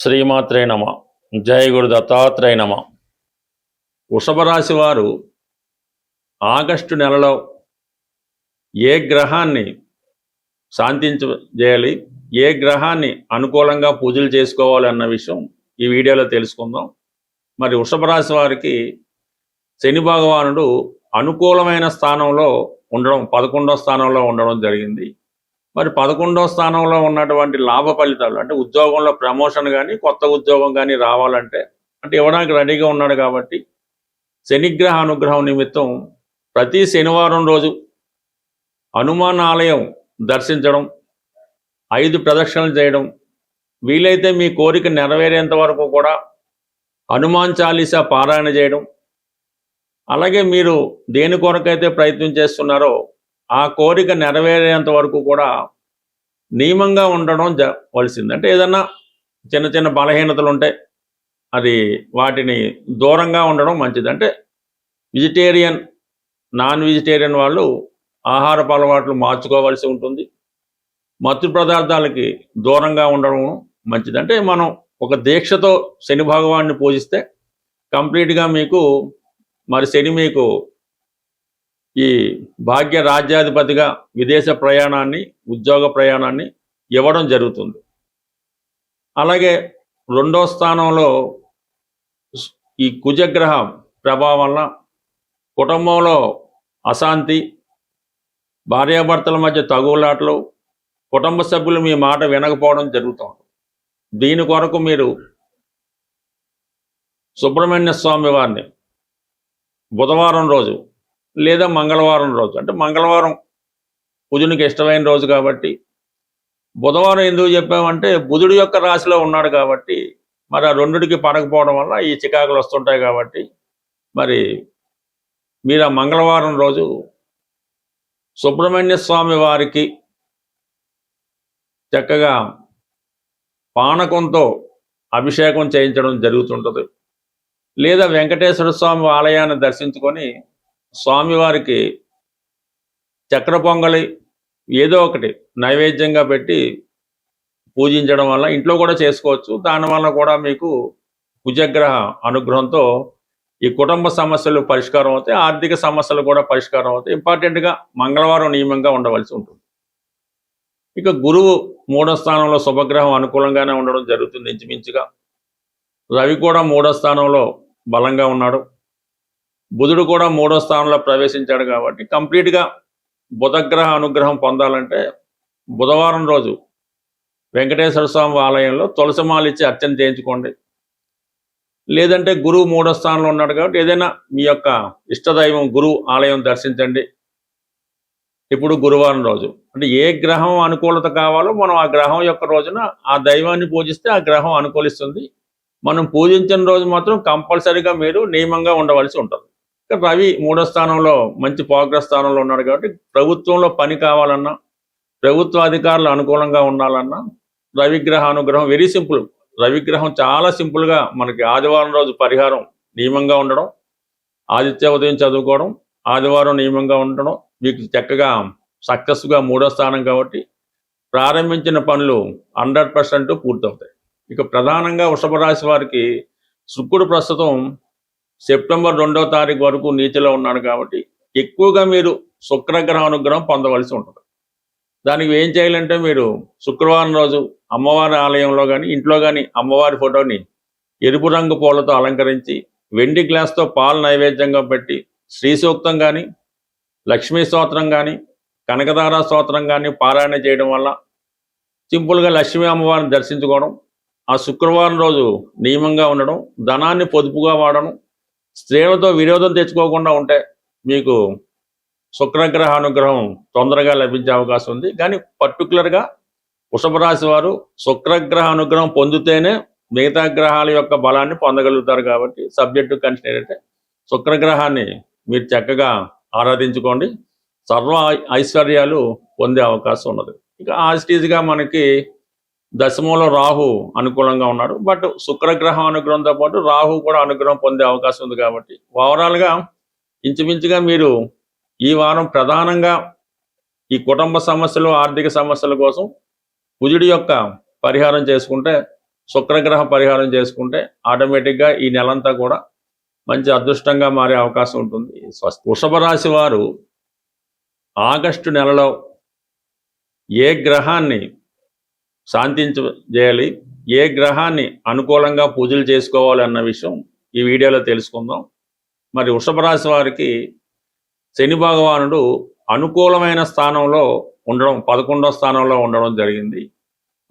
శ్రీమాత్రే నమ. జయ గురు దత్తాత్రేయ నమ. వృషభ రాశి వారు ఆగస్టు నెలలో ఏ గ్రహాన్ని శాంతించేయాలి, ఏ గ్రహాన్ని అనుకూలంగా పూజలు చేసుకోవాలి అన్న విషయం ఈ వీడియోలో తెలుసుకుందాం. మరి వృషభ రాశి వారికి శని భగవానుడు అనుకూలమైన స్థానంలో ఉండడం, 11వ స్థానంలో ఉండడం జరిగింది. మరి 11వ స్థానంలో ఉన్నటువంటి లాభ ఫలితాలు అంటే ఉద్యోగంలో ప్రమోషన్ కానీ కొత్త ఉద్యోగం కానీ రావాలంటే అంటే ఇవ్వడానికి రెడీగా ఉన్నాడు. కాబట్టి శనిగ్రహ అనుగ్రహం నిమిత్తం ప్రతి శనివారం రోజు హనుమాన్ ఆలయం దర్శించడం, 5 ప్రదక్షిణలు చేయడం, వీలైతే మీ కోరిక నెరవేరేంత వరకు కూడా హనుమాన్ చాలీసా పారాయణ చేయడం, అలాగే మీరు దేని కొరకైతే ప్రయత్నం చేస్తున్నారో ఆ కోరిక నెరవేరేంత వరకు కూడా నియమంగా ఉండడం వలసింది. అంటే ఏదన్నా చిన్న చిన్న బలహీనతలు ఉంటే అది వాటిని దూరంగా ఉండడం మంచిది. అంటే వెజిటేరియన్, నాన్ వెజిటేరియన్ వాళ్ళు ఆహారపు అలవాట్లు మార్చుకోవాల్సి ఉంటుంది. మత్తు పదార్థాలకి దూరంగా ఉండడం మంచిది. అంటే మనం ఒక దీక్షతో శని భగవాన్ని పూజిస్తే కంప్లీట్గా మీకు మరి శని మీకు ఈ భాగ్య రాజ్యాధిపతిగా విదేశ ప్రయాణాన్ని, ఉద్యోగ ప్రయాణాన్ని ఇవ్వడం జరుగుతుంది. అలాగే 2వ స్థానంలో ఈ కుజగ్రహ ప్రభావం వల్ల కుటుంబంలో అశాంతి, భార్యాభర్తల మధ్య తగులాటలు, కుటుంబ సభ్యులు మీ మాట వినకపోవడం జరుగుతుంది. దీని కొరకు మీరు సుబ్రహ్మణ్య స్వామి వారిని బుధవారం రోజు లేదా మంగళవారం రోజు, అంటే మంగళవారం కుజునికి ఇష్టమైన రోజు కాబట్టి, బుధవారం ఎందుకు చెప్పామంటే బుధుడి యొక్క రాశిలో ఉన్నాడు కాబట్టి మరి ఆ రెండుకి పడకపోవడం వల్ల ఈ చికాకులు వస్తుంటాయి. కాబట్టి మరి మీరు ఆ మంగళవారం రోజు సుబ్రహ్మణ్య స్వామి వారికి చక్కగా పానకంతో అభిషేకం చేయించడం జరుగుతుంటుంది. లేదా వెంకటేశ్వర స్వామి ఆలయాన్ని దర్శించుకొని స్వామివారికి చక్ర పొంగలి ఏదో ఒకటి నైవేద్యంగా పెట్టి పూజించడం వల్ల ఇంట్లో కూడా చేసుకోవచ్చు. దానివల్ల కూడా మీకు కుజగ్రహ అనుగ్రహంతో ఈ కుటుంబ సమస్యలు పరిష్కారం అవుతాయి, ఆర్థిక సమస్యలు కూడా పరిష్కారం అవుతాయి. ఇంపార్టెంట్గా మంగళవారం నియమంగా ఉండవలసి ఉంటుంది. ఇక గురువు 3వ స్థానంలో శుభగ్రహం అనుకూలంగానే ఉండడం జరుగుతుంది ఇంచుమించుగా. రవి కూడా 3వ స్థానంలో బలంగా ఉన్నాడు. బుధుడు కూడా 3వ స్థానంలో ప్రవేశించాడు. కాబట్టి కంప్లీట్గా బుధగ్రహ అనుగ్రహం పొందాలంటే బుధవారం రోజు వెంకటేశ్వర స్వామి ఆలయంలో తులసిమాల ఇచ్చి అర్చన చేయించుకోండి. లేదంటే గురువు 3వ స్థానంలో ఉన్నాడు కాబట్టి ఏదైనా మీ యొక్క ఇష్టదైవం గురువు ఆలయం దర్శించండి. ఇప్పుడు గురువారం రోజు అంటే ఏ గ్రహం అనుకూలత కావాలో మనం ఆ గ్రహం యొక్క రోజున ఆ దైవాన్ని పూజిస్తే ఆ గ్రహం అనుకూలిస్తుంది. మనం పూజించిన రోజు మాత్రం కంపల్సరీగా మీరు నియమంగా ఉండవలసి ఉంటుంది. రవి 3వ స్థానంలో మంచి ప్రోగ్రెస్ స్థానంలో ఉన్నాడు కాబట్టి ప్రభుత్వంలో పని కావాలన్నా, ప్రభుత్వ అధికారులు అనుకూలంగా ఉండాలన్నా రవిగ్రహ అనుగ్రహం వెరీ సింపుల్. రవిగ్రహం చాలా సింపుల్గా మనకి ఆదివారం రోజు పరిహారం నియమంగా ఉండడం, ఆదిత్య ఉదయం చదువుకోవడం, ఆదివారం నియమంగా ఉండడం మీకు చక్కగా సక్సెస్గా 3వ స్థానం కాబట్టి ప్రారంభించిన పనులు 100% పూర్తవుతాయి. ఇక ప్రధానంగా వృషభ రాశి వారికి శుక్రుడు ప్రస్తుతం సెప్టెంబర్ 2వ తారీఖు వరకు నీచలో ఉన్నాడు. కాబట్టి ఎక్కువగా మీరు శుక్రగ్రహ అనుగ్రహం పొందవలసి ఉంటుంది. దానికి ఏం చేయాలంటే మీరు శుక్రవారం రోజు అమ్మవారి ఆలయంలో కానీ ఇంట్లో కానీ అమ్మవారి ఫోటోని ఎరుపు రంగు పూలతో అలంకరించి వెండి గ్లాస్తో పాలు నైవేద్యంగా పెట్టి శ్రీ సూక్తం కానీ, లక్ష్మీ స్తోత్రం కానీ, కనకదార స్తోత్రం కానీ పారాయణ చేయడం వల్ల సింపుల్గా లక్ష్మీ అమ్మవారిని దర్శించుకోవడం, ఆ శుక్రవారం రోజు నియమంగా ఉండడం, ధనాన్ని పొదుపుగా వాడడం, స్త్రీలతో విరోధం తెచ్చుకోకుండా ఉంటే మీకు శుక్రగ్రహ అనుగ్రహం తొందరగా లభించే అవకాశం ఉంది. కానీ పర్టికులర్గా వృషభ రాశి వారు శుక్రగ్రహ అనుగ్రహం పొందితేనే మిగతా గ్రహాల యొక్క బలాన్ని పొందగలుగుతారు. కాబట్టి సబ్జెక్టు కన్సిడర్ అయితే శుక్రగ్రహాన్ని మీరు చక్కగా ఆరాధించుకోండి, సర్వ ఐశ్వర్యాలు పొందే అవకాశం ఉన్నది. ఇక ఆస్టీజ్గా మనకి దశమంలో రాహు అనుకూలంగా ఉన్నాడు. బట్ శుక్రగ్రహం అనుగ్రహంతో పాటు రాహు కూడా అనుగ్రహం పొందే అవకాశం ఉంది. కాబట్టి ఓవరాల్గా ఇంచుమించుగా మీరు ఈ వారం ప్రధానంగా ఈ కుటుంబ సమస్యలు, ఆర్థిక సమస్యల కోసం కుజుడి యొక్క పరిహారం చేసుకుంటే శుక్రగ్రహ పరిహారం చేసుకుంటే ఆటోమేటిక్గా ఈ నెలంతా కూడా మంచి అదృష్టంగా మారే అవకాశం ఉంటుంది. వృషభ రాశి వారు ఆగస్టు నెలలో ఏ గ్రహాన్ని శాంతించేయాలి, ఏ గ్రహాన్ని అనుకూలంగా పూజలు చేసుకోవాలి అన్న విషయం ఈ వీడియోలో తెలుసుకుందాం. మరి వృషభ రాశి వారికి శని భగవానుడు అనుకూలమైన స్థానంలో ఉండడం, 11వ స్థానంలో ఉండడం జరిగింది.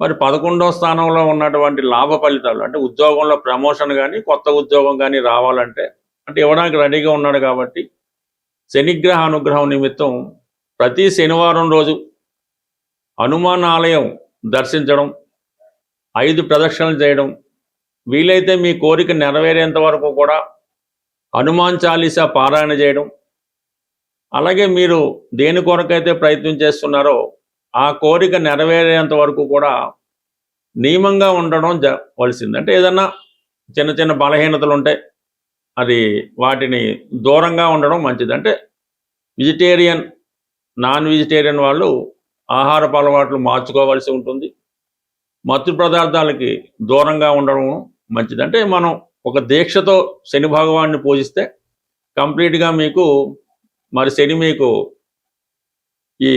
మరి 11వ స్థానంలో ఉన్నటువంటి లాభ ఫలితాలు అంటే ఉద్యోగంలో ప్రమోషన్ కానీ కొత్త ఉద్యోగం కానీ రావాలంటే అంటే ఇవ్వడానికి రెడీగా ఉన్నాడు. కాబట్టి శనిగ్రహ అనుగ్రహం నిమిత్తం ప్రతి శనివారం రోజు హనుమాన్ ఆలయం దర్శించడం, 5 ప్రదక్షిణలు చేయడం, వీలైతే మీ కోరిక నెరవేరేంత వరకు కూడా హనుమాన్ చాలీసా పారాయణ చేయడం, అలాగే మీరు దేని కొరకైతే ప్రయత్నం చేస్తున్నారో ఆ కోరిక నెరవేరేంత వరకు కూడా నియమంగా ఉండడం వలసింది. అంటే ఏదన్నా చిన్న చిన్న బలహీనతలు ఉంటే అది వాటిని దూరంగా ఉండడం మంచిది. అంటే వెజిటేరియన్, నాన్ వెజిటేరియన్ వాళ్ళు ఆహారపు అలవాట్లు మార్చుకోవాల్సి ఉంటుంది. మత్తు పదార్థాలకి దూరంగా ఉండడం మంచిది. అంటే మనం ఒక దీక్షతో శని భగవాన్ని పూజిస్తే కంప్లీట్గా మీకు మరి శని మీకు ఈ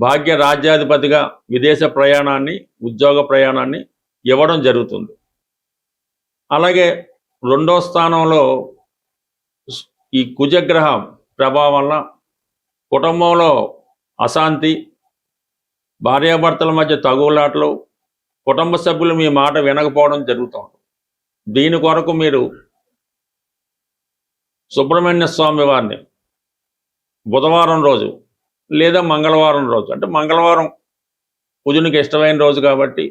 భాగ్య రాజ్యాధిపతిగా విదేశ ప్రయాణాన్ని, ఉద్యోగ ప్రయాణాన్ని ఇవ్వడం జరుగుతుంది. అలాగే 2వ స్థానంలో ఈ కుజగ్రహ ప్రభావం వల్ల కుటుంబంలో అశాంతి, భార్యాభర్తల మధ్య తగువులాటలు, కుటుంబ సభ్యులు మీ మాట వినకపోవడం జరుగుతుంది. దీని కొరకు మీరు సుబ్రహ్మణ్య స్వామి వారిని బుధవారం రోజు లేదా మంగళవారం రోజు, అంటే మంగళవారం కుజునికి ఇష్టమైన రోజు కాబట్టి,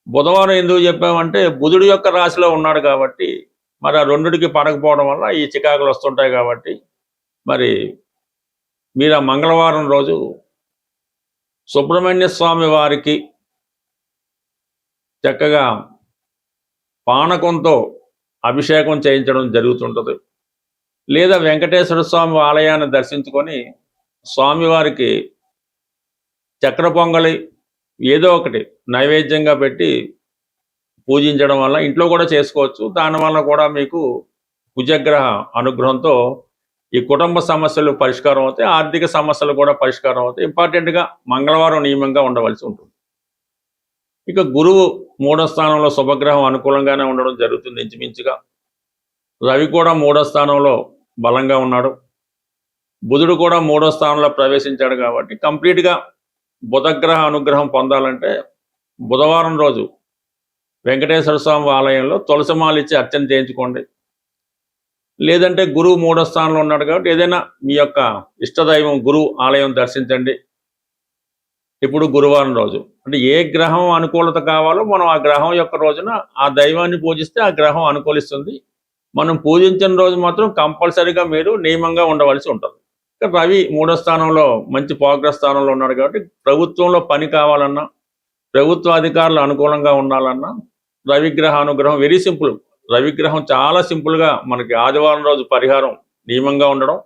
బుధవారం ఎందుకు చెప్పామంటే బుధుడి యొక్క రాశిలో ఉన్నాడు కాబట్టి మరి ఆ రెండుడికి పడకపోవడం వల్ల ఈ చికాకులు వస్తుంటాయి. కాబట్టి మరి మీరు ఆ మంగళవారం రోజు సుబ్రహ్మణ్య స్వామి వారికి చక్కగా పానకంతో అభిషేకం చేయించడం జరుగుతుంటుంది. లేదా వెంకటేశ్వర స్వామి ఆలయాన్ని దర్శించుకొని స్వామివారికి చక్ర పొంగలి ఏదో ఒకటి నైవేద్యంగా పెట్టి పూజించడం వల్ల ఇంట్లో కూడా చేసుకోవచ్చు. దానివల్ల కూడా మీకు కుజగ్రహ అనుగ్రహంతో ఈ కుటుంబ సమస్యలు పరిష్కారం అవుతాయి, ఆర్థిక సమస్యలు కూడా పరిష్కారం అవుతాయి. ఇంపార్టెంట్గా మంగళవారం నియమంగా ఉండవలసి ఉంటుంది. ఇక గురువు 3వ స్థానంలో శుభగ్రహం అనుకూలంగానే ఉండడం జరుగుతుంది ఇంచుమించుగా. రవి కూడా 3వ స్థానంలో బలంగా ఉన్నాడు. బుధుడు కూడా 3వ స్థానంలో ప్రవేశించాడు. కాబట్టి కంప్లీట్గా బుధగ్రహ అనుగ్రహం పొందాలంటే బుధవారం రోజు వెంకటేశ్వర స్వామి ఆలయంలో తులసిమాల ఇచ్చి అర్చన చేయించుకోండి. లేదంటే గురువు 3వ స్థానంలో ఉన్నాడు కాబట్టి ఏదైనా మీ యొక్క ఇష్టదైవం గురువు ఆలయం దర్శించండి. ఇప్పుడు గురువారం రోజు అంటే ఏ గ్రహం అనుకూలత కావాలో మనం ఆ గ్రహం యొక్క రోజున ఆ దైవాన్ని పూజిస్తే ఆ గ్రహం అనుకూలిస్తుంది. మనం పూజించిన రోజు మాత్రం కంపల్సరీగా మీరు నియమంగా ఉండవలసి ఉంటుంది. రవి 3వ స్థానంలో మంచి ప్రోగ్రెస్ స్థానంలో ఉన్నాడు కాబట్టి ప్రభుత్వంలో పని కావాలన్నా, ప్రభుత్వ అధికారులు అనుకూలంగా ఉండాలన్నా రవిగ్రహ అనుగ్రహం వెరీ సింపుల్. రవిగ్రహం చాలా సింపుల్గా మనకి ఆదివారం రోజు పరిహారం నియమంగా ఉండడం,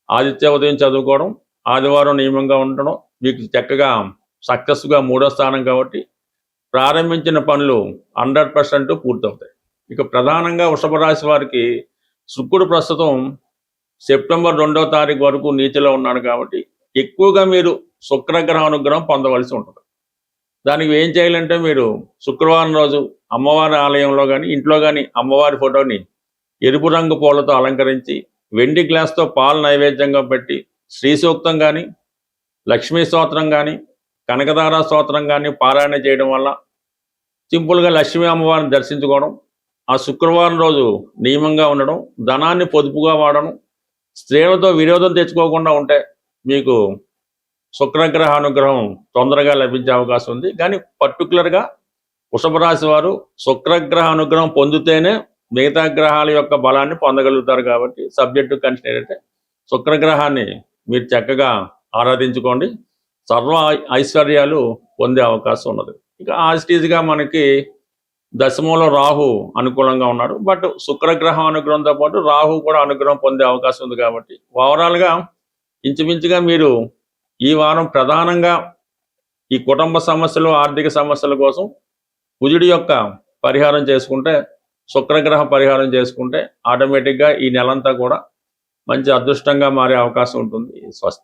ఆదిత్య ఉదయం చదువుకోవడం, ఆదివారం నియమంగా ఉండడం మీకు చక్కగా సక్సెస్గా 3వ స్థానం కాబట్టి ప్రారంభించిన పనులు 100% పూర్తవుతాయి. ఇక ప్రధానంగా వృషభ రాశి వారికి శుక్రుడు ప్రస్తుతం సెప్టెంబర్ 2వ తారీఖు వరకు నీతిలో ఉన్నాడు. కాబట్టి ఎక్కువగా మీరు శుక్రగ్రహ అనుగ్రహం పొందవలసి ఉంటుంది. దానికి ఏం చేయాలంటే మీరు శుక్రవారం రోజు అమ్మవారి ఆలయంలో కానీ ఇంట్లో కానీ అమ్మవారి ఫోటోని ఎరుపు రంగు పూలతో అలంకరించి వెండి గ్లాస్తో పాలు నైవేద్యంగా పెట్టి శ్రీ సూక్తం కానీ, లక్ష్మీ స్తోత్రం కానీ, కనకదార స్తోత్రం కానీ పారాయణ చేయడం వల్ల సింపుల్గా లక్ష్మీ అమ్మవారిని దర్శించుకోవడం, ఆ శుక్రవారం రోజు నియమంగా ఉండడం, ధనాన్ని పొదుపుగా వాడడం, స్త్రీలతో విరోధం తెచ్చుకోకుండా ఉంటే మీకు శుక్రగ్రహ అనుగ్రహం తొందరగా లభించే అవకాశం ఉంది. కానీ పర్టికులర్గా వృషభ రాశి వారు శుక్రగ్రహ అనుగ్రహం పొందితేనే మిగతా గ్రహాల యొక్క బలాన్ని పొందగలుగుతారు. కాబట్టి సబ్జెక్టు కన్సిడర్ అయితే శుక్రగ్రహాన్ని మీరు చక్కగా ఆరాధించుకోండి, సర్వ ఐశ్వర్యాలు పొందే అవకాశం ఉన్నది. ఇక ఆస్టీజ్గా మనకి దశమంలో రాహు అనుకూలంగా ఉన్నాడు. బట్ శుక్రగ్రహం అనుగ్రహంతో పాటు రాహు కూడా అనుగ్రహం పొందే అవకాశం ఉంది. కాబట్టి ఓవరాల్గా ఇంచుమించుగా మీరు ఈ వారం ప్రధానంగా ఈ కుటుంబ సమస్యలు, ఆర్థిక సమస్యల కోసం కుజుడి యొక్క పరిహారం చేసుకుంటే, శుక్రగ్రహ పరిహారం చేసుకుంటే ఆటోమేటిక్గా ఈ నెలంతా కూడా మంచి అదృష్టంగా మారే అవకాశం ఉంటుంది. స్వస్తి.